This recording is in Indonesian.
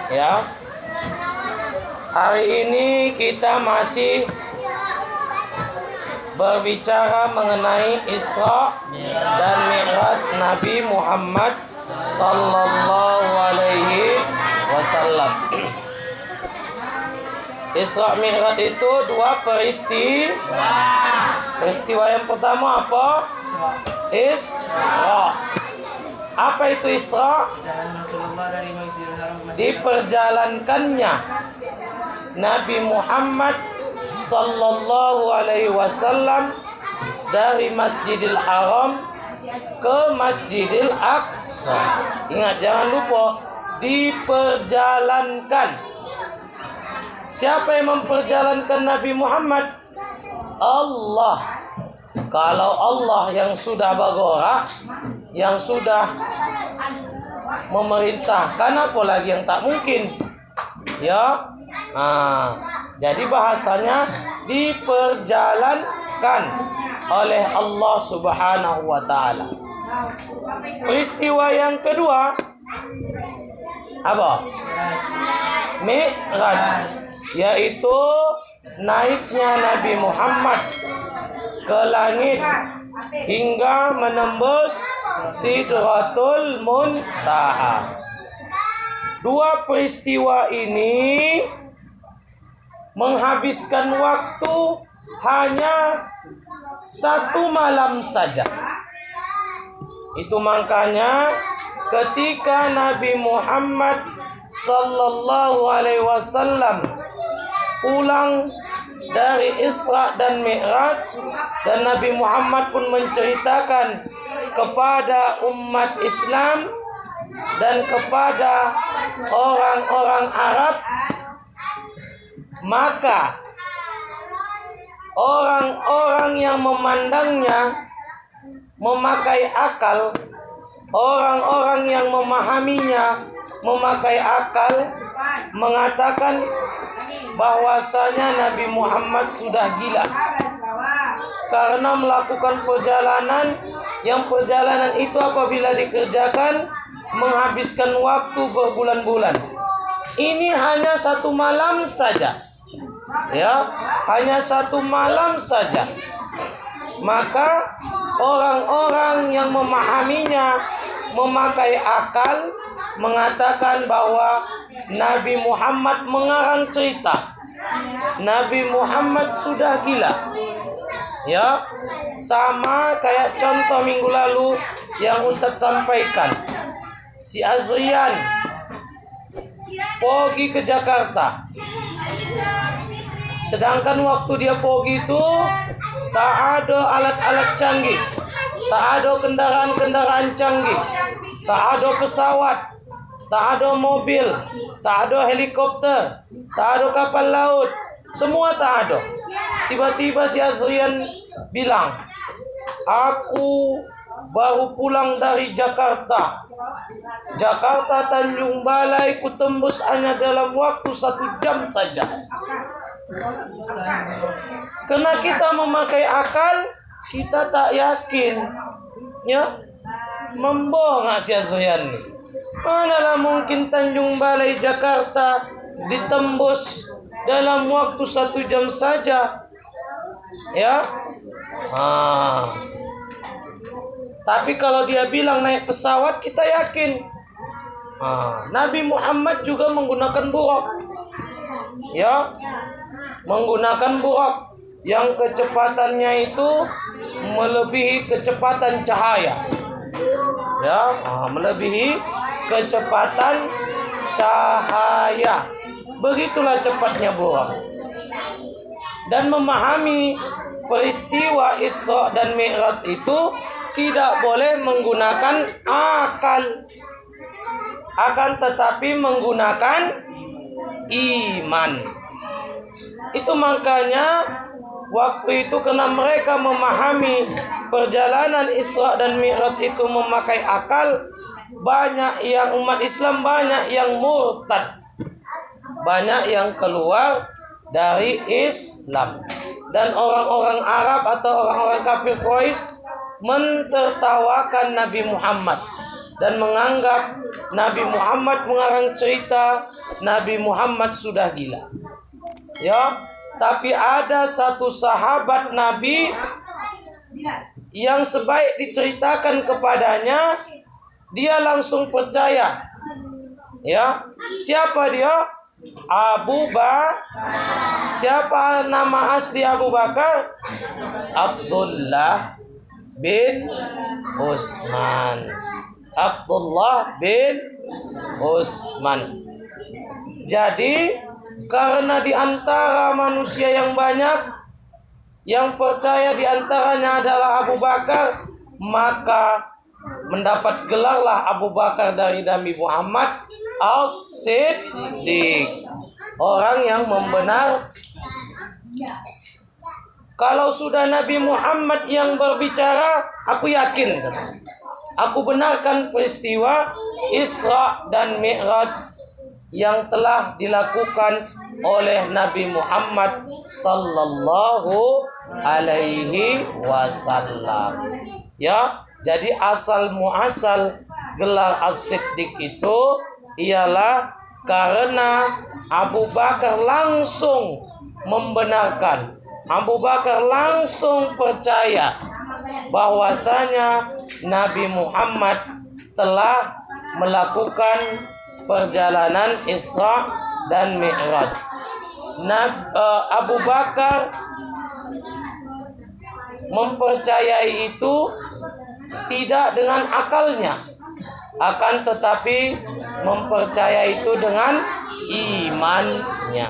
Ya. Hari ini kita masih berbicara mengenai Isra dan Mi'raj Nabi Muhammad sallallahu alaihi wasallam. Isra Mi'raj itu dua peristiwa. Yang pertama apa? Isra. Apa itu Isra? Diperjalankannya Nabi Muhammad sallallahu alaihi wasallam dari Masjidil Haram ke Masjidil Aqsa. Ingat, jangan lupa diperjalankan. Siapa yang memperjalankan Nabi Muhammad? Allah. Kalau Allah yang sudah bergerak, yang sudah memerintahkan, apalagi yang tak mungkin. Ya. Jadi bahasanya diperjalankan oleh Allah Subhanahu wa taala. Peristiwa yang kedua apa? Mi'raj, yaitu naiknya Nabi Muhammad ke langit hingga menembus Sidratul Muntaha. Dua peristiwa ini menghabiskan waktu hanya 1 malam saja. Itu makanya ketika Nabi Muhammad sallallahu alaihi wasallam pulang dari Isra dan Mi'raj, dan Nabi Muhammad pun menceritakan kepada umat Islam dan kepada orang-orang Arab, maka orang-orang yang memandangnya memakai akal, orang-orang yang memahaminya memakai akal, mengatakan bahwasanya Nabi Muhammad sudah gila karena melakukan perjalanan yang perjalanan itu apabila dikerjakan menghabiskan waktu berbulan-bulan. Ini hanya 1 malam saja. Ya, hanya 1 malam saja. Maka orang-orang yang memahaminya memakai akal mengatakan bahwa Nabi Muhammad mengarang cerita. Nabi Muhammad sudah gila. Ya, sama kayak contoh minggu lalu yang Ustadz sampaikan. Si Azrian pergi ke Jakarta. Sedangkan waktu dia pergi itu tak ada alat-alat canggih, tak ada kendaraan-kendaraan canggih, tak ada pesawat, tak ada mobil, tak ada helikopter, tak ada kapal laut, semua tak ada. Tiba-tiba si Azrian bilang, aku baru pulang dari Jakarta Tanjung Balai, ku tembus hanya dalam waktu 1 jam saja. Karena kita memakai akal, kita tak yakin. Ya, membohong si Azrian nih. Manalah mungkin Tanjung Balai Jakarta ditembus dalam waktu 1 jam saja. Ya. Tapi kalau dia bilang naik pesawat, kita yakin. Nabi Muhammad juga menggunakan buraq. Ya. Menggunakan buraq yang kecepatannya itu melebihi kecepatan cahaya. Ya, melebihi kecepatan cahaya. Begitulah cepatnya buraq. Dan memahami peristiwa Isra dan Mi'raj itu tidak boleh menggunakan akal, akan tetapi menggunakan iman. Itu makanya waktu itu karena mereka memahami perjalanan Isra dan Mi'raj itu memakai akal, banyak yang umat Islam banyak yang murtad, banyak yang keluar dari Islam. Dan orang-orang Arab atau orang-orang kafir Quraisy mentertawakan Nabi Muhammad dan menganggap Nabi Muhammad mengarang cerita Nabi Muhammad sudah gila. Ya, tapi ada satu sahabat Nabi yang sebaik diceritakan kepadanya, dia langsung percaya. Ya, siapa dia? Abu Bakar. Siapa nama asli Abu Bakar? Abdullah bin Utsman. Abdullah bin Utsman. Jadi karena di antara manusia yang banyak yang percaya di antaranya adalah Abu Bakar, maka mendapat gelarlah Abu Bakar dari Nabi Muhammad As-Siddiq, orang yang membenar. Kalau sudah Nabi Muhammad yang berbicara, aku yakin, aku benarkan peristiwa Isra dan Mi'raj yang telah dilakukan oleh Nabi Muhammad sallallahu alaihi wasallam. Ya, jadi asal muasal gelar As-Siddiq itu ialah karena Abu Bakar langsung membenarkan, Abu Bakar langsung percaya bahwasanya Nabi Muhammad telah melakukan perjalanan Isra dan Mi'raj. Abu Bakar mempercayai itu tidak dengan akalnya, akan tetapi mempercayai itu dengan imannya.